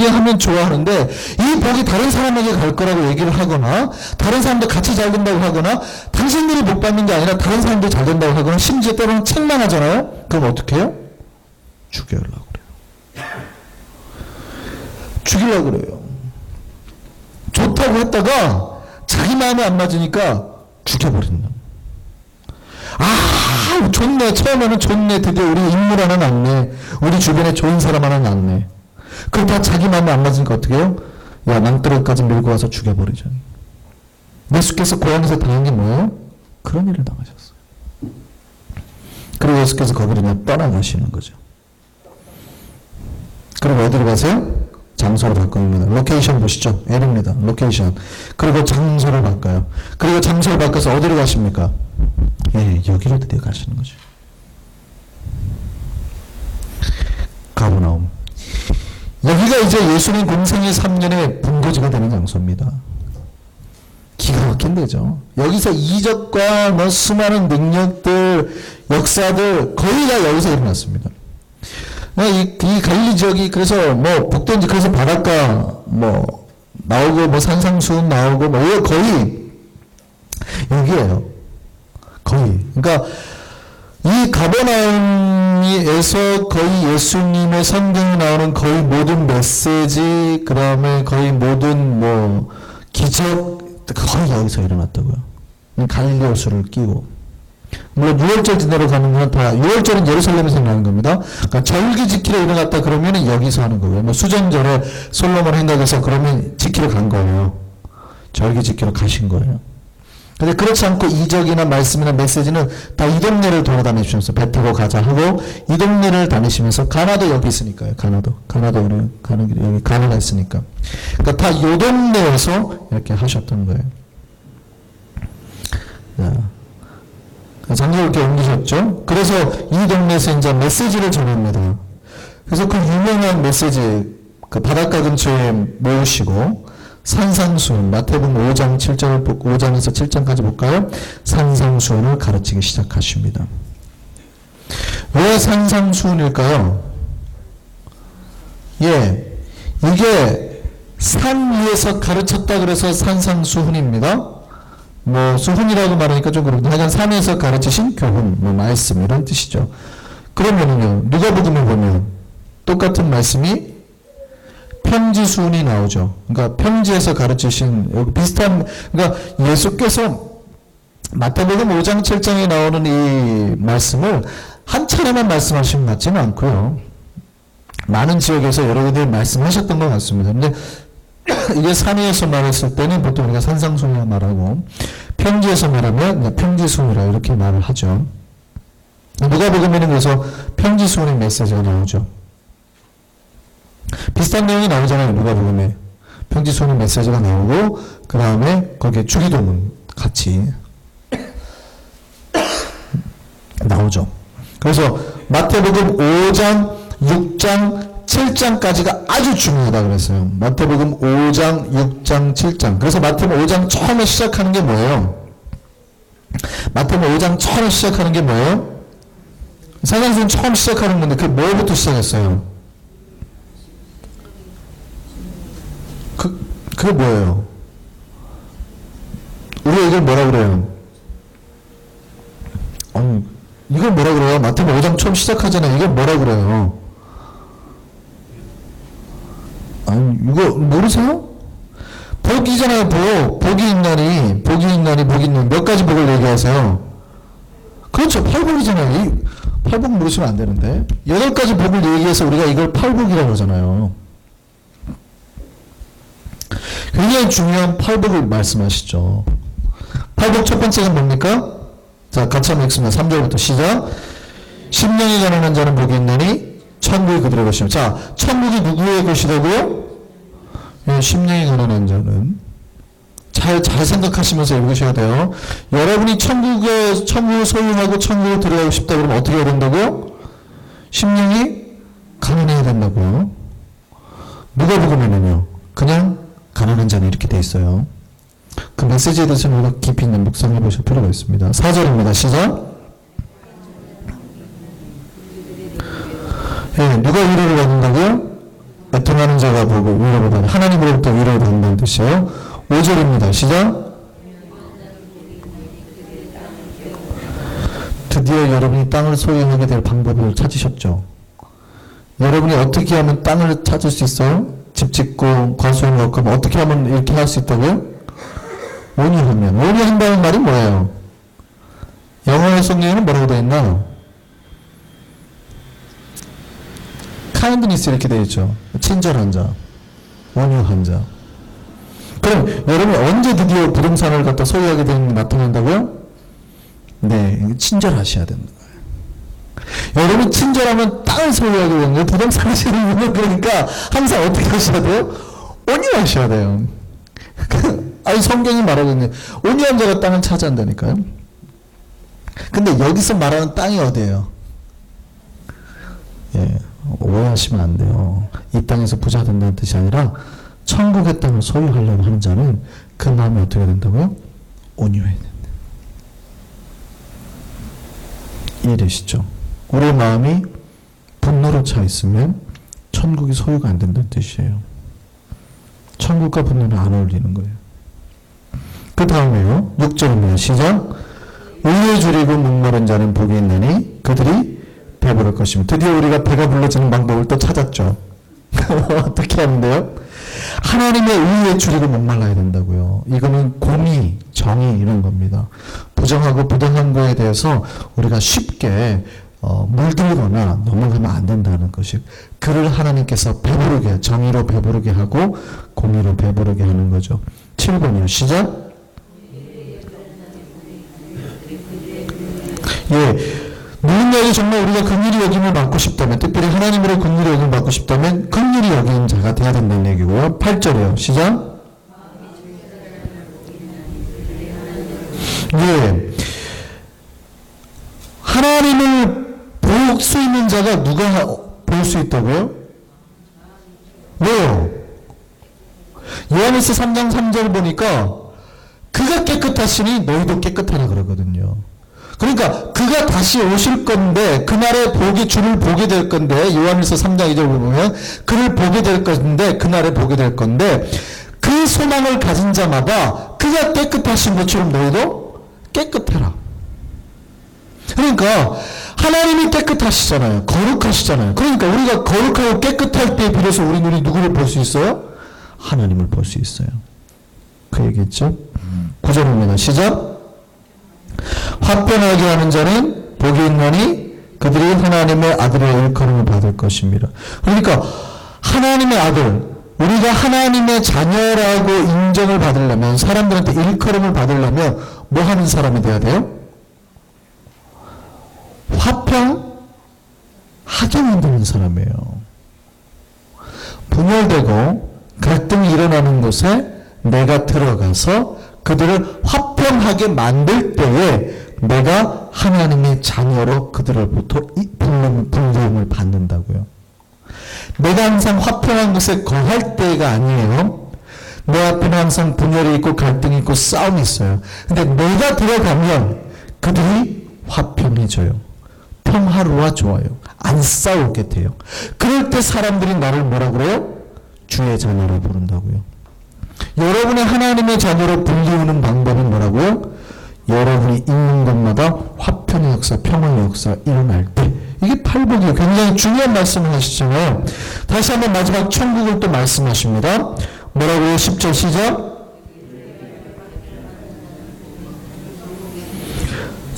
얘기하면 좋아하는데 이 복이 다른 사람에게 갈 거라고 얘기를 하거나 다른 사람도 같이 잘 된다고 하거나 당신들이 복 받는 게 아니라 다른 사람도 잘 된다고 하거나 심지어 때로는 책망하잖아요. 그럼 어떻게 해요? 죽여려고 그래요. 죽이려고 그래요. 좋다고 했다가 자기 마음에 안 맞으니까 죽여버린다. 아, 좋네. 처음에는 좋네. 드디어 우리 인물 하나 낳네. 우리 주변에 좋은 사람 하나 낳네. 그러다 자기 마음에 안 맞으니까 어떻게 해요? 야, 낭떠러기까지 밀고 와서 죽여버리자. 예수께서 고향에서 당한 게 뭐예요? 그런 일을 당하셨어요. 그리고 예수께서 거기를 그냥 떠나가시는 거죠. 그리고 어디로 가세요? 장소를 바꿉니다. 로케이션 보시죠. L입니다. 로케이션. 그리고 장소를 바꿔요. 그리고 장소를 바꿔서 어디로 가십니까? 예, 여기로 드디어 가시는 거죠. 가버나움. 여기가 이제 예수님 공생의 3년의 분거지가 되는 장소입니다. 기가 막힌 데죠. 여기서 이적과 뭐 수많은 능력들, 역사들 거의 다 여기서 일어났습니다. 이 갈릴리 지역이 그래서 뭐 북동지 그래서 바닷가 뭐 나오고 뭐 산상수훈 나오고 뭐 거의 여기에요. 거의. 그러니까 이 가버나움에서 거의 예수님의 성경이 나오는 거의 모든 메시지, 그다음에 거의 모든 뭐 기적 거의 여기서 일어났다고요. 갈릴리 호수를 끼고. 물론 6월절 지내러 가는 건 다 6월절은 예루살렘에서 나는 겁니다. 그러니까 절기 지키러 일어났다 그러면은 여기서 하는 거고요. 뭐 수정절에 솔로몬 행각에서 그러면 지키러 간 거예요. 절기 지키러 가신 거예요. 근데 그렇지 않고 이적이나 말씀이나 메시지는 다 이 동네를 돌아다니시면서 배 타고 가자 하고 이 동네를 다니시면서 가나도 여기 있으니까요. 가나도 가는 길이 여기 가나가 있으니까. 그러니까 다 이 동네에서 이렇게 하셨던 거예요. 장소를 이렇게 옮기셨죠. 그래서 이 동네에서 이제 메시지를 전합니다. 그래서 그 유명한 메시지, 그 바닷가 근처에 모으시고, 산상수훈, 마태복음 5장 7절을 보고 5장에서 7장까지 볼까요? 산상수훈을 가르치기 시작하십니다. 왜 산상수훈일까요? 예, 이게 산 위에서 가르쳤다 그래서 산상수훈입니다. 뭐 수훈이라고 말하니까 좀 그렇고 하여간 산에서 가르치신 교훈, 뭐 말씀 이런 뜻이죠. 그러면은요, 누가복음을 보면 똑같은 말씀이 평지수훈이 나오죠. 그러니까 평지에서 가르치신 여기 비슷한, 그러니까 예수께서 마태복음 5장 7장에 나오는 이 말씀을 한 차례만 말씀하신 것 같지는 않고요. 많은 지역에서 여러분들이 말씀하셨던 것 같습니다. 근데 이게 산 위에서 말했을 때는 보통 우리가 산상수훈이라 말하고 평지에서 말하면 평지수훈이라 이렇게 말을 하죠. 누가복음에는 그래서 평지수훈의 메시지가 나오죠. 비슷한 내용이 나오잖아요. 누가복음에 평지수훈의 메시지가 나오고 그 다음에 거기에 주기도문 같이 나오죠. 그래서 마태복음 5장, 6장, 7장까지가 아주 중요하다 그랬어요. 마태복음 5장, 6장, 7장. 그래서 마태복음 5장 처음에 시작하는 게 뭐예요? 마태복음 5장 처음에 시작하는 게 뭐예요? 산상수훈 처음 시작하는 건데 그게 뭐부터 시작했어요? 그게 뭐예요? 우리가 이걸 뭐라 그래요? 아니, 이걸 뭐라 그래요? 마태복음 5장 처음 시작하잖아요. 이걸 뭐라 그래요? 아니, 이거 모르세요? 복이잖아요, 복. 복이 있나니, 몇 가지 복을 얘기하세요? 그렇죠, 팔복이잖아요. 이 팔복 모르시면 안 되는데. 8가지 복을 얘기해서 우리가 이걸 팔복이라고 하잖아요. 굉장히 중요한 팔복을 말씀하시죠. 팔복 첫 번째가 뭡니까? 자, 같이 한번 읽습니다. 3절부터 시작. 심령이 가난한 자는 복이 있나니 천국이 그들의 것이며. 자, 천국이 누구의 것이라고요? 예, 심령이 가난한 자는. 잘 생각하시면서 읽으셔야 돼요. 여러분이 천국을 소유하고 천국을 들어가고 싶다 그러면 어떻게 해야 된다고요? 심령이 가난해야 된다고요. 누가복음에는요, 그냥 가난한 자는 이렇게 돼 있어요. 그 메시지에 대해서 우리가 깊이 있는 묵상해 보실 필요가 있습니다. 4절입니다. 시작. 예, 누가 위로를 받는다고요? 애통하는 자가 바라보고 위로를 받는, 하나님으로부터 위로를 받는다는 뜻이에요. 5절입니다. 시작. 드디어 여러분이 땅을 소유하게 될 방법을 찾으셨죠. 여러분이 어떻게 하면 땅을 찾을 수 있어요? 집 짓고 과수원 넣고 어떻게 하면 이렇게 할 수 있다고요? 온유하면. 온유한다는 말이 뭐예요? 영어의 성경에는 뭐라고 되어 있나? kindness 이렇게 되어 있죠. 친절한 자, 온유한 자. 그럼 여러분이 언제 드디어 부동산을 갖다 소유하게 되는 게 나타난다고요? 네, 친절하셔야 되는 거예요. 여러분이 친절하면 땅을 소유하게 되는 거예요. 부동산을 소유하는 거예요. 그러니까 항상 어떻게 하셔야 돼요? 온유하셔야 돼요. 아니 성경이 말하거든요. 온유한 자가 땅을 차지한다니까요. 근데 여기서 말하는 땅이 어디예요? 예, 오해하시면 안 돼요. 이 땅에서 부자 된다는 뜻이 아니라 천국의 땅을 소유하려고 하는 자는 그 마음이 어떻게 된다고요? 온유해야 된다. 이해되시죠? 우리의 마음이 분노로 차 있으면 천국이 소유가 안 된다는 뜻이에요. 천국과 분노는 안 어울리는 거예요. 그 다음에요. 6절입니다. 시작. 의에 줄이고 목마른 자는 복이 있나니 그들이 배부를 것입니다. 드디어 우리가 배가 불러지는 방법을 또 찾았죠. 어떻게 하면 돼요? 하나님의 의에 줄이고 목말라야 된다고요. 이거는 공의, 정의 이런 겁니다. 부정하고 부당한 거에 대해서 우리가 쉽게 물들거나 넘어가면 안 된다는 것이, 그를 하나님께서 배부르게, 정의로 배부르게 하고 공의로 배부르게 하는 거죠. 7번이요. 시작. 예. 누군가에게 정말 우리가 긍휼히 여김을 받고 싶다면, 특별히 하나님으로 긍휼히 여김을 받고 싶다면 긍휼히 여기는 자가 되어야 된다는 얘기고요. 8절이요. 시작. 예. 하나님을 볼 수 있는 자가 누가 볼 수 있다고요? 왜요? 요한일서 3장 3절 보니까 그가 깨끗하시니 너희도 깨끗하라 그러거든요. 그러니까 그가 다시 오실 건데 그날에 주를 보게 될 건데, 요한일서 3장 2절 보면 그를 보게 될 건데, 그날에 보게 될 건데, 그 소망을 가진 자마다 그가 깨끗하신 것처럼 너희도 깨끗해라. 그러니까 하나님이 깨끗하시잖아요. 거룩하시잖아요. 그러니까 우리가 거룩하고 깨끗할 때 비로소 우리 눈이 누구를 볼 수 있어요? 하나님을 볼 수 있어요. 그 얘기했죠? 9절입니다. 시작. 화평하게 하는 자는 복이 있나니 그들이 하나님의 아들의 일컬음을 받을 것입니다. 그러니까 하나님의 아들, 우리가 하나님의 자녀라고 인정을 받으려면, 사람들한테 일컬음을 받으려면 뭐 하는 사람이 돼야 돼요? 화평하게 만드는 사람이에요. 분열되고 갈등이 일어나는 곳에 내가 들어가서 그들을 화평하게 만들 때에 내가 하나님의 자녀로 그들로부터 불러움을 받는다고요. 내가 항상 화평한 곳에 거할 때가 아니에요. 내 앞에는 항상 분열이 있고 갈등이 있고 싸움이 있어요. 근데 내가 들어가면 그들이 화평해져요. 평화로워 좋아요. 안 싸우게 돼요. 그럴 때 사람들이 나를 뭐라 그래요? 주의 자녀로 부른다고요. 여러분의 하나님의 자녀로 불리우는 방법은 뭐라고요? 여러분이 있는 곳마다 화평의 역사, 평화의 역사 일어날 때. 이게 팔복이에요. 굉장히 중요한 말씀을 하시잖아요. 다시 한번 마지막 천국을 또 말씀하십니다. 뭐라고요? 10절 시작.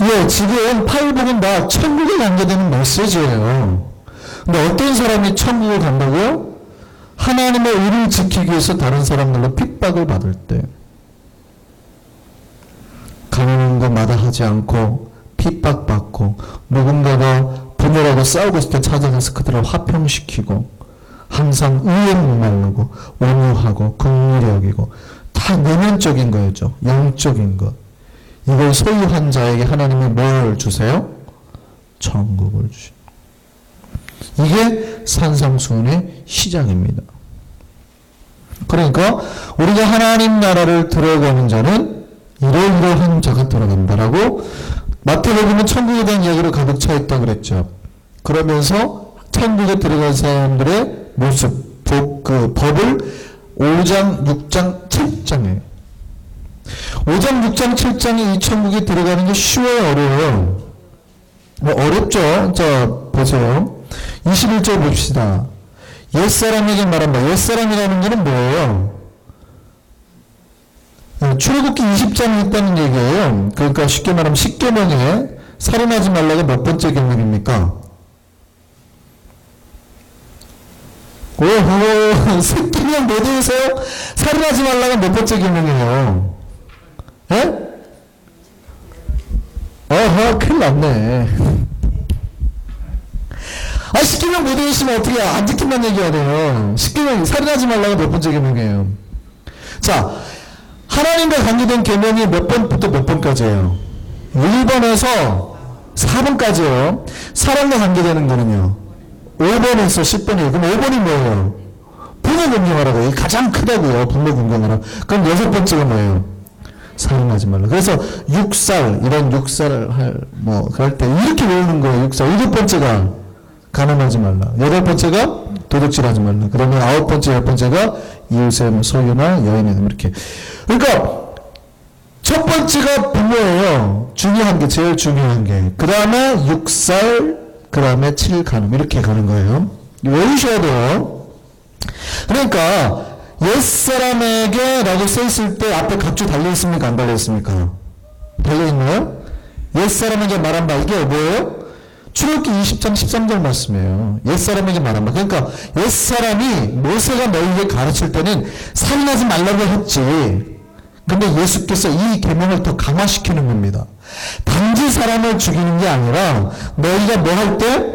예, 지금 팔복은 다 천국에 관계되는 메시지예요. 근데 어떤 사람이 천국을 간다고요? 하나님의 의를 지키기 위해서 다른 사람들로 핍박을 받을 때, 가난한 거 마다하지 않고 핍박받고 누군가가 분열하고 싸우고 있을 때 찾아가서 그들을 화평시키고 항상 의에 목마르고 온유하고 긍휼히 여기고, 다 내면적인 거였죠. 영적인 것. 이걸 소유한 자에게 하나님이 뭘 주세요? 천국을 주십니다. 이게 산상수훈의 시작입니다. 그러니까 우리가 하나님 나라를 들어가는 자는 이러이러한 자가 들어간다라고, 마태복음은 천국에 대한 이야기로 가득 차 있다고 그랬죠. 그러면서 천국에 들어간 사람들의 모습, 복, 그 법을 5장, 6장, 7장에 5장, 6장, 7장에 이 천국에 들어가는 게 쉬워요, 어려워요? 뭐 어렵죠? 자, 보세요. 21절 봅시다. 옛사람에게 말한다. 옛사람이라는 것은 뭐예요? 출애굽기 20장에 있다는 얘기예요. 그러니까 쉽게 말하면 십계명에 살인하지 말라가 몇 번째 계명입니까? 오호, 십계명 모두에서 살인하지 말라가 몇 번째 계명이에요? 예? 어허, 큰일 났네. 아, 십계명 모두 있으면 어떻게 안 지킨다는 얘기가 돼요. 십계명 살인하지 말라가 몇 번째 계명이에요. 자, 하나님과 관계된 계명이 몇 번부터 몇 번까지예요? 1번에서 4번까지예요. 사람과 관계되는 거는요. 5번에서 10번이에요. 그럼 5번이 뭐예요? 부모 공경하라고. 이게 가장 크다고요. 부모 공경하라. 그럼 6번째가 뭐예요? 살인하지 말라. 그래서 6살, 이런 6살을 뭐, 그럴 때 이렇게 외우는 거예요. 6살. 7번째가 가늠하지 말라. 8번째가 도둑질하지 말라. 그러면 9번째, 10번째가 이웃의 뭐 소유나 여인의 이렇게. 그러니까 첫 번째가 부모예요. 중요한 게, 제일 중요한 게. 그 다음에 6살, 그 다음에 7 가늠. 이렇게 가는 거예요. 외우셔야 돼요. 그러니까 옛사람에게 라고 써있을 때 앞에 각주 달려있습니까? 안 달려있습니까? 달려있나요? 옛사람에게 말한 바. 이게 뭐예요? 출애굽기 20장 13절 말씀이에요. 옛사람에게 말한 바. 그러니까 옛사람이 모세가 너희에게 가르칠 때는 살인하지 말라고 했지. 근데 예수께서 이 계명을 더 강화시키는 겁니다. 단지 사람을 죽이는 게 아니라 너희가 뭐 할 때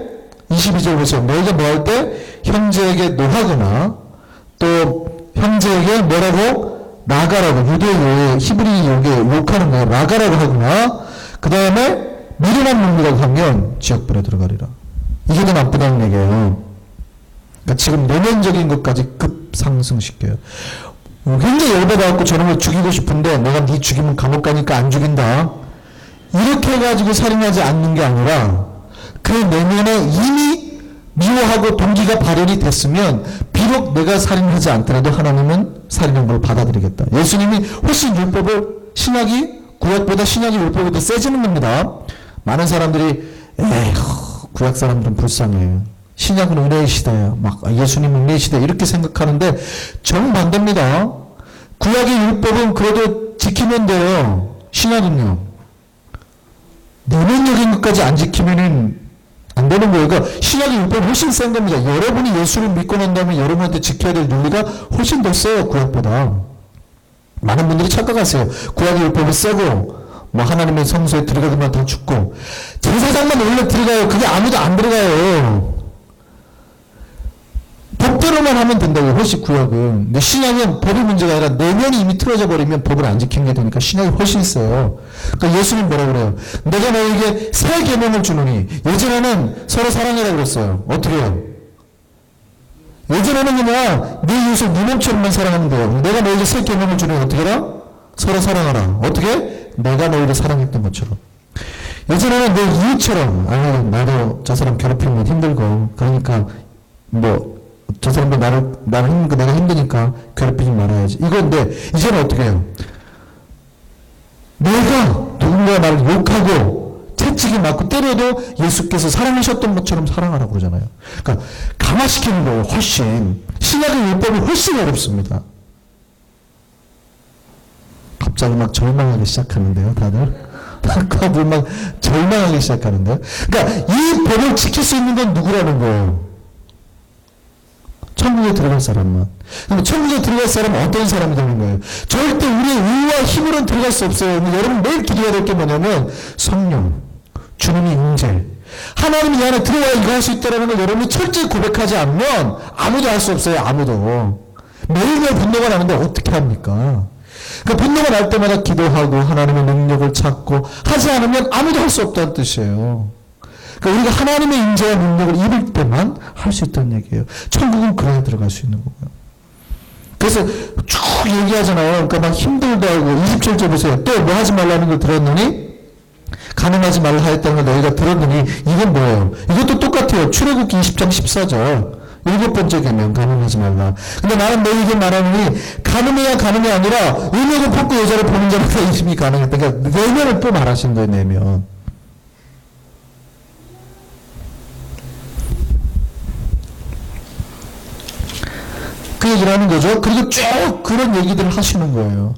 22절 보세요. 너희가 뭐 할 때 형제에게 노하거나 또 형제에게 뭐라고? 라가라고. 유대 히브리 요게 욕하는 거예요. 라가라고 하거나 그 다음에 미련한 놈이라고 하면 지옥불에 들어가리라. 이게 더 나쁘다는 얘기예요. 그러니까 지금 내면적인 것까지 급상승시켜요. 굉장히 열받아갖고 저놈을 죽이고 싶은데 내가 네 죽이면 감옥 가니까 안 죽인다. 이렇게 해가지고 살인하지 않는 게 아니라 그 내면에 이미 미워하고 동기가 발현이 됐으면 비록 내가 살인하지 않더라도 하나님은 살인한 걸 받아들이겠다. 예수님이 훨씬 율법을 구약보다 신약이 율법이 더 세지는 겁니다. 많은 사람들이 에휴 구약 사람들은 불쌍해. 신약은 은혜의 시대야. 막 예수님은 은혜의 시대 이렇게 생각하는데 정반대입니다. 구약의 율법은 그래도 지키면 돼요. 신약은요. 내면적인 것까지 안 지키면은 안 되는 거예요. 그러니까 신약의 율법은 훨씬 센 겁니다. 여러분이 예수를 믿고 난 다음에 여러분한테 지켜야 될 윤리가 훨씬 더 세요. 구약보다. 많은 분들이 착각하세요. 구약의 율법이 세고 뭐 하나님의 성소에 들어가기만 다 죽고 제사장만 원래 들어가요. 그게 아무도 안 들어가요. 법대로만 하면 된다고요. 훨씬 구약은. 근데 신약은 법의 문제가 아니라 내면이 이미 틀어져 버리면 법을 안 지키는 게 되니까 신약이 훨씬 세요. 그러니까 예수님 뭐라고 그래요? 내가 너에게 새 계명을 주노니. 예전에는 서로 사랑해라 그랬어요. 어떻게 해요? 예전에는 그냥 네 이웃을 네 몸처럼만 사랑하면 돼요. 내가 너에게 새 계명을 주노니 어떻게 해라? 서로 사랑하라. 어떻게? 내가 너희를 사랑했던 것처럼. 예전에는 내 이웃처럼. 아니 나도 저 사람 괴롭히면 힘들고 그러니까 뭐 저 사람도 내가 힘드니까 괴롭히지 말아야지. 이건데, 이제는 어떻게 해요? 내가 누군가 나를 욕하고, 채찍이 맞고 때려도 예수께서 사랑하셨던 것처럼 사랑하라고 그러잖아요. 그러니까, 강화시키는 거예요, 훨씬. 신약의 율법이 훨씬 어렵습니다. 갑자기 막 절망하기 시작하는데요, 다들 막 절망하기 시작하는데요. 그러니까, 이 법을 지킬 수 있는 건 누구라는 거예요? 천국에 들어갈 사람만. 그럼 천국에 들어갈 사람은 어떤 사람이 되는 거예요? 절대 우리의 의와 힘으로는 들어갈 수 없어요. 여러분 매일 기도해야 될 게 뭐냐면 성령, 주님의 임재. 하나님이 이 안에 들어와야 이거 할 수 있다는 걸 여러분이 철저히 고백하지 않으면 아무도 할 수 없어요. 아무도. 매일매일 분노가 나는데 어떻게 합니까? 그 분노가 날 때마다 기도하고 하나님의 능력을 찾고 하지 않으면 아무도 할 수 없다는 뜻이에요. 그러니까 우리가 하나님의 임재와 능력을 입을 때만 할 수 있다는 얘기예요. 천국은 그래야 들어갈 수 있는 거고요. 그래서 쭉 얘기하잖아요. 그러니까 막 힘들다 하고 27절 보세요. 또 뭐 하지 말라는 걸 들었느니 가늠하지 말라 하였다는 걸 너희가 들었느니 이건 뭐예요? 이것도 똑같아요. 출애굽기 20장 14절 7번째 계명 간음하지 말라. 근데 나는 너희에게 말하노니 간음이야 간음이 아니라 음욕을 벗고 여자를 보는 자마다 이심이 가능했다. 그러니까 내면을 또 말하신 거예요. 내면. 그 얘기를 하는 거죠. 그리고 쭉 그런 얘기들을 하시는 거예요.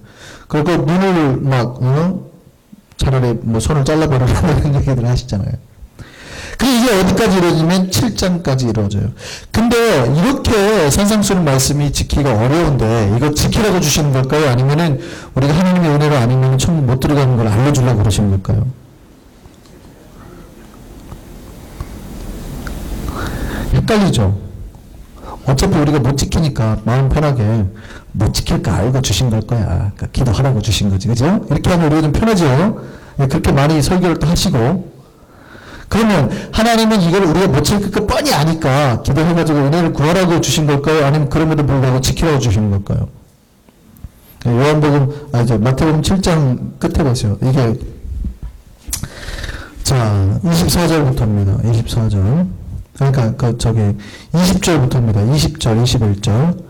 그리고 눈을 막 차라리 뭐 손을 잘라버리라는 이런 얘기들을 하시잖아요. 그게 이게 어디까지 이루어지면 7장까지 이루어져요. 근데 이렇게 산상수훈 말씀이 지키기가 어려운데 이거 지키라고 주시는 걸까요? 아니면은 우리가 하나님의 은혜로 아니면 천국 못 들어가는 걸 알려주려고 그러시는 걸까요? 헷갈리죠? 어차피 우리가 못 지키니까 마음 편하게 못 지킬까 알고 주신 걸 거야. 그러니까 기도하라고 주신 거지. 그죠? 이렇게 하면 우리가 좀 편하죠? 그렇게 많이 설교를 또 하시고. 그러면 하나님은 이걸 우리가 못 지킬 거 뻔히 아니까 기도해가지고 은혜를 구하라고 주신 걸까요? 아니면 그럼에도 불구하고 지키라고 주시는 걸까요? 요한복음, 마태복음 7장 끝에 보세요. 이게, 자, 24절부터입니다. 24절. 그러니까, 20절부터입니다. 20절, 21절.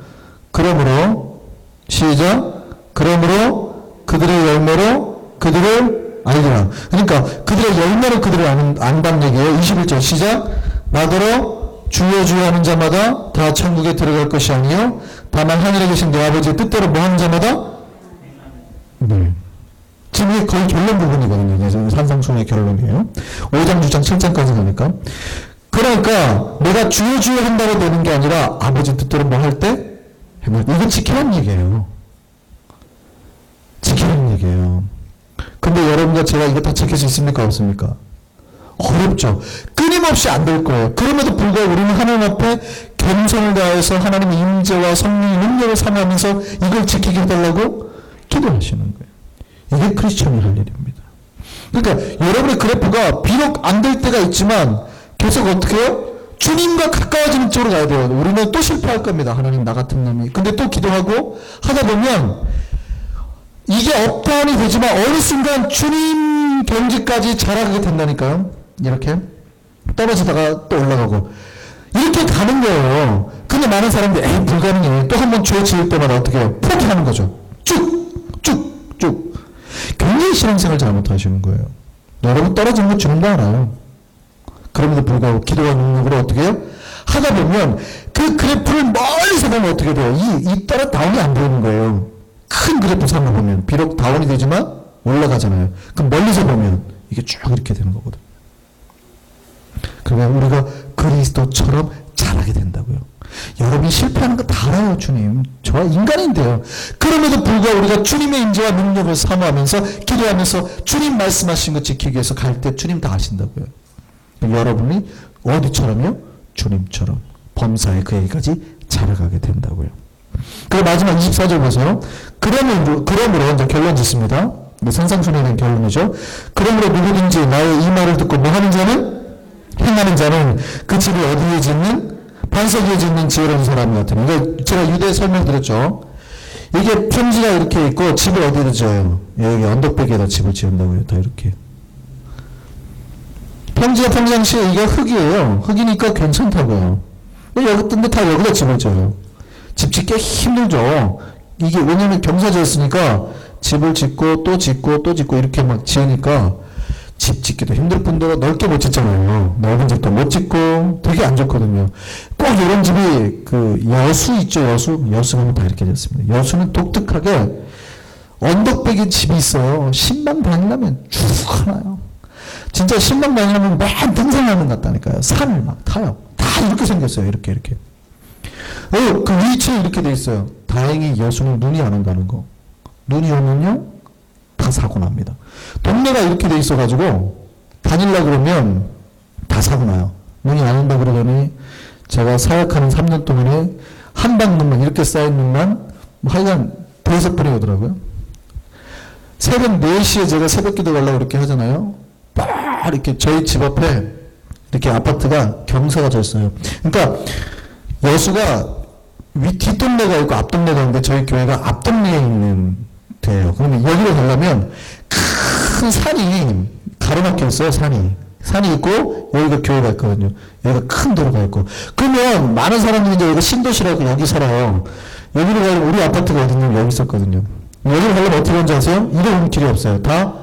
그러므로, 시작. 그러므로 그들의 열매로 그들을 알리라. 그러니까 그들의 열매로 그들을 안다는 얘기예요. 21절 시작. 나더러 주여 주여 하는 자마다 다 천국에 들어갈 것이 아니요 다만 하늘에 계신 내 아버지의 뜻대로 뭐 하는 자마다. 네. 지금 이게 거의 결론 부분이거든요. 산상수훈의 결론이에요. 5장, 6장, 7장까지 가니까. 그러니까 내가 주여 주여 한다고 되는 게 아니라 아버지 뜻대로 뭐 할 때 이거 지키라는 얘기예요. 지키라는 얘기예요. 근데 여러분과 제가 이거 다 지킬 수 있습니까? 없습니까? 어렵죠. 끊임없이 안 될 거예요. 그럼에도 불구하고 우리는 하나님 앞에 겸손을 다해서 하나님의 임재와 성령의 능력을 사모하면서 이걸 지키게 해달라고 기도하시는 거예요. 이게 크리스천이 할 일입니다. 그러니까 여러분의 그래프가 비록 안 될 때가 있지만 계속 어떻게 해요? 주님과 가까워지는 쪽으로 가야 돼요. 우리는 또 실패할 겁니다. 하나님 나 같은 놈이. 근데 또 기도하고 하다 보면 이게 업다운이 되지만 어느 순간 주님 경지까지 자라가게 된다니까요. 이렇게 떨어지다가 또 올라가고 이렇게 가는 거예요. 근데 많은 사람들이 에이 불가능해. 또 한 번 죄 지을 때마다 어떻게 해요? 포기하는 거죠. 쭉. 굉장히 신앙생활 잘못하시는 거예요. 여러분 떨어지는 거 주님도 알아요. 그럼에도 불구하고 기도와 능력으로 어떻게 해요? 하다 보면 그 그래프를 멀리서 보면 어떻게 돼요? 이 따라 다운이 안 보이는 거예요. 큰 그래프 상을 보면 비록 다운이 되지만 올라가잖아요. 그럼 멀리서 보면 이게 쭉 이렇게 되는 거거든요. 그러면 우리가 그리스도처럼 자라게 된다고요. 여러분이 실패하는 거 다 알아요. 주님. 저와 인간인데요. 그럼에도 불구하고 우리가 주님의 임재와 능력을 사모하면서 기도하면서 주님 말씀하신 것 지키기 위해서 갈 때 주님 다 아신다고요. 여러분이 어디처럼요? 주님처럼 범사에 그에게까지 자라가게 된다고요. 그리고 마지막 24절 보세요. 그러므로 이제 결론 짓습니다. 산상수훈에 대한 결론이죠. 그러므로 누구든지 나의 이 말을 듣고 뭐 하는 자는? 행하는 자는 그 집을 어디에 짓는? 반석 위에 짓는 지혜로운 사람 같은. 그러니까 제가 유대 설명드렸죠. 이게 평지가 이렇게 있고 집을 어디에 지어요? 여기 언덕배기에다 집을 지은다고요. 다 이렇게. 평지가 평상시에 이게 흙이에요. 흙이니까 괜찮다고요. 근데 다 여기다 집을 지어요. 집 짓기 힘들죠. 이게 왜냐면 경사지였으니까 집을 짓고 또 짓고 또 짓고 이렇게 막 지으니까 집 짓기도 힘들 뿐더러 넓게 못 짓잖아요. 넓은 집도 못 짓고 되게 안 좋거든요. 꼭 이런 집이 그 여수 있죠. 여수 가면 다 이렇게 됐습니다. 여수는 독특하게 언덕배기 집이 있어요. 신방 다니려면 쭉 하나요. 진짜 신방 다니려면 맨 등산하는 것 같다니까요. 산을 막 타요. 다 이렇게 생겼어요. 이렇게. 그 위치에 이렇게 돼 있어요. 다행히 여수는 눈이 안 온다는 거. 눈이 오면요, 다 사고 납니다. 동네가 이렇게 돼 있어가지고, 다니려고 그러면 다 사고 나요. 눈이 안 온다 그러더니, 제가 사역하는 3년 동안에 한방눈만, 이렇게 쌓인 눈만, 하여간 5번이 오더라고요. 새벽 4시에 제가 새벽 기도 가려고 이렇게 하잖아요. 막 이렇게 저희 집 앞에 이렇게 아파트가 경사가 져 있어요. 그러니까, 여수가 뒷동네가 있고 앞동네가 있는데 저희 교회가 앞동네에 있는 데예요. 그러면 여기로 가려면 큰 산이 가로막혀 있어요. 산이 산이 있고 여기가 교회가 있거든요. 여기가 큰 도로가 있고. 그러면 많은 사람들이 이제 여기 신도시라고 여기 살아요. 여기로 가려면 우리 아파트가 어딨냐면 여기 있었거든요. 여기로 가려면 어떻게 오는지 아세요? 이리 오는 길이 없어요. 다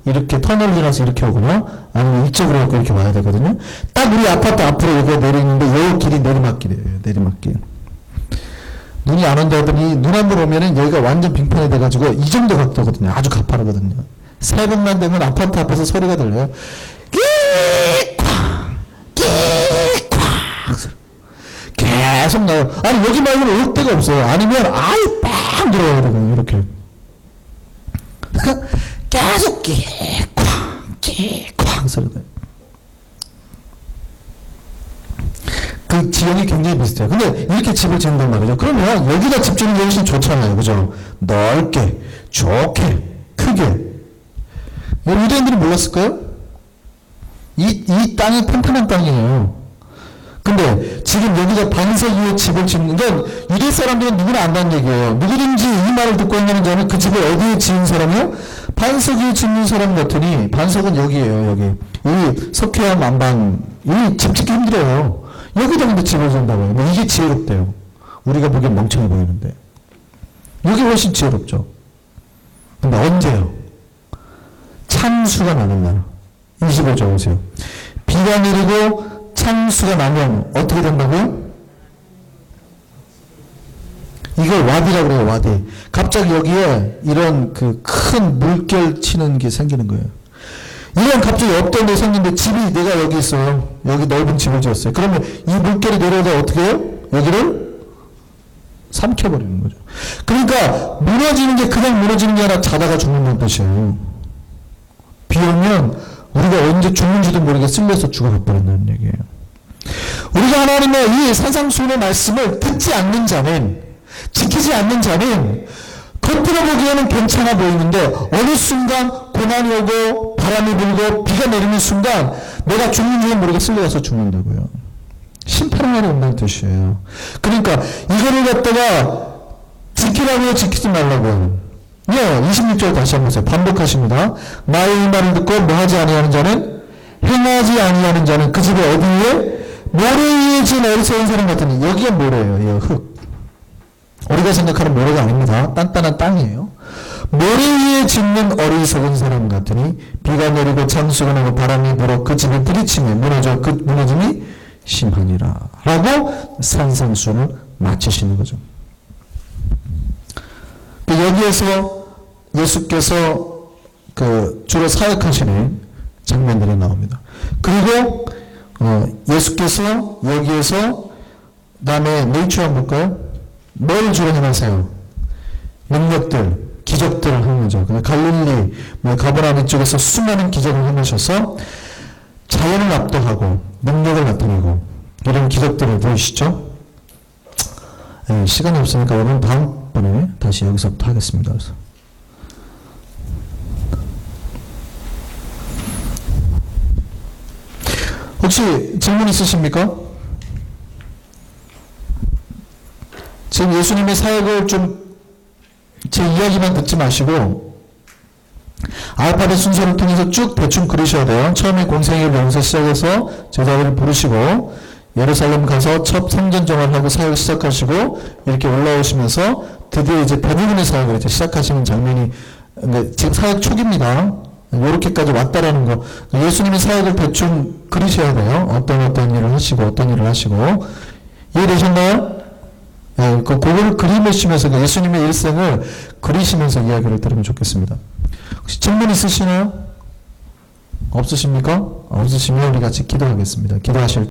이렇게 터널 지나서 이렇게 오거나 아니면 이쪽으로 갖고 이렇게 와야 되거든요. 딱 우리 아파트 앞으로 여기가 내리는데 요 길이 내리막길이에요. 내리막길. 눈이 안 온다 하더니 눈 한 번 오면은 여기가 완전 빙판이 돼가지고 이 정도 각도거든요. 아주 가파르거든요. 새벽만 되면 아파트 앞에서 소리가 들려요. 끼쾅 끼쾅 계속 나요. 아니 여기 말고는 올 데가 없어요. 아니면 아예 빡 들어와야 되거든요. 이렇게 계속 끼쾅 끼쾅 소리가 나요. 그 지형이 굉장히 비슷해요. 근데 이렇게 집을 짓는단 말이죠. 그러면 여기다 집 짓는 게 훨씬 좋잖아요. 그죠? 넓게, 좋게, 크게. 유대인들이 몰랐을까요? 이 땅이 평평한 땅이에요. 근데 지금 여기다 반석 위에 집을 짓는 건 유대 사람들은 누구나 안다는 얘기예요. 누구든지 이 말을 듣고 있는 자는 그 집을 어디에 지은 사람이요? 반석 위에 짓는 사람 같으니 반석은 여기예요. 여기. 이 석회암 안방. 이 집 짓기 힘들어요. 여기다 근데 집을 짓는다고요. 뭐 이게 지혜롭대요. 우리가 보기엔 멍청해 보이는데. 이게 훨씬 지혜롭죠. 근데 언제요? 찬수가 나는 날. 25절 보세요. 비가 내리고 찬수가 나면 어떻게 된다고요? 이걸 와디라고 그래요. 와디. 갑자기 여기에 이런 그 큰 물결 치는 게 생기는 거예요. 이런 갑자기 없던 데 생긴데 집이 내가 여기 있어요. 여기 넓은 집을 지었어요. 그러면 이 물결이 내려오다 어떻게 해요? 여기를 삼켜버리는 거죠. 그러니까 무너지는 게 그냥 무너지는 게 아니라 자다가 죽는다는 뜻이에요. 비 오면 우리가 언제 죽는지도 모르게 쓸려서 죽어버린다는 얘기예요. 우리가 하나님의 이 산상수훈의 말씀을 듣지 않는 자는, 지키지 않는 자는 겉으로 보기에는 괜찮아 보이는데 어느 순간 고난이 오고 바람이 불고 비가 내리는 순간 내가 죽는 줄은 모르게 쓸려가서 죽는다고요. 심판의 날이 온다는 뜻이에요. 그러니까 이거를 갖다가 지키라고요, 지키지 말라고요. 예, 26절 다시 한번 보세요. 반복하십니다. 나의 이 말을 듣고 뭐하지 아니하는 자는, 행하지 아니하는 자는 그 집에 어디 위에? 모래 위에 지은 어리석은 사람 같으니. 여기가 모래예요. 이 흙. 우리가 생각하는 모래가 아닙니다. 단단한 땅이에요. 모래 위에 짓는 어리석은 사람 같으니 비가 내리고 창수가 나고 바람이 불어 그 집이 부딪히며 무너져 그 무너짐이 심하니라 라고 산상수훈을 마치시는 거죠. 여기에서 예수께서 주로 사역하시는 장면들이 나옵니다. 그리고 예수께서 여기에서 다음에 네이처 한번 볼까요? 뭘 주로 행하세요? 능력들, 기적들을 하는 거죠. 갈릴리, 가버나움 이쪽에서 수많은 기적을 행하셔서 자연을 압도하고 능력을 나타내고 이런 기적들을 보이시죠? 시간이 없으니까 오늘 다음번에 다시 여기서부터 하겠습니다. 그래서. 혹시 질문 있으십니까? 지금 예수님의 사역을 좀 제 이야기만 듣지 마시고 알파벳 순서를 통해서 쭉 대충 그리셔야 돼요. 처음에 공생애를 여기서 시작해서 제자들을 부르시고 예루살렘 가서 첫 성전 정화하고 사역을 시작하시고 이렇게 올라오시면서 드디어 이제 대부분의 사역을 이제 시작하시는 장면이 지금 사역 초기입니다. 이렇게까지 왔다라는 거. 예수님의 사역을 대충 그리셔야 돼요. 어떤 일을 하시고 어떤 일을 하시고. 이해되셨나요? 네, 그거를 그리시면서 예수님의 일생을 그리시면서 이야기를 들으면 좋겠습니다. 혹시 질문 있으시나요? 없으십니까? 없으시면 우리 같이 기도하겠습니다. 기도하실